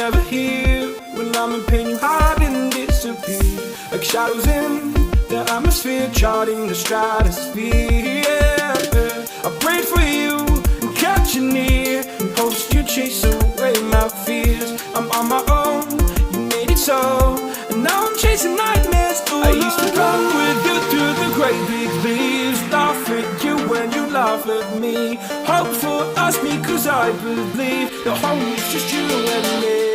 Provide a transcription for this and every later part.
never here. When I'm in pain, you hide and disappear, like shadows in the atmosphere, charting the stratosphere. Yeah. I prayed for you and kept you near, in hopes you chase away my fears. I'm on my own, you made it so, and now I'm chasing nightmares. I used to run with you through the great big leaves, laugh at you when you laugh at me, hope for us because I believe the home is just you and me.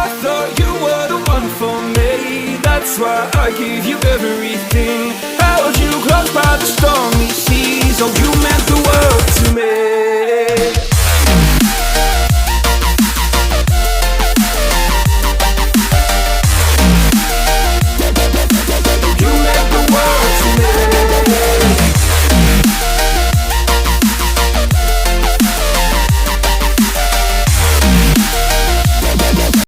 I thought you were the one for me, that's why I gave you everything, held you close by the stormy seas. Oh, you meant the world to me.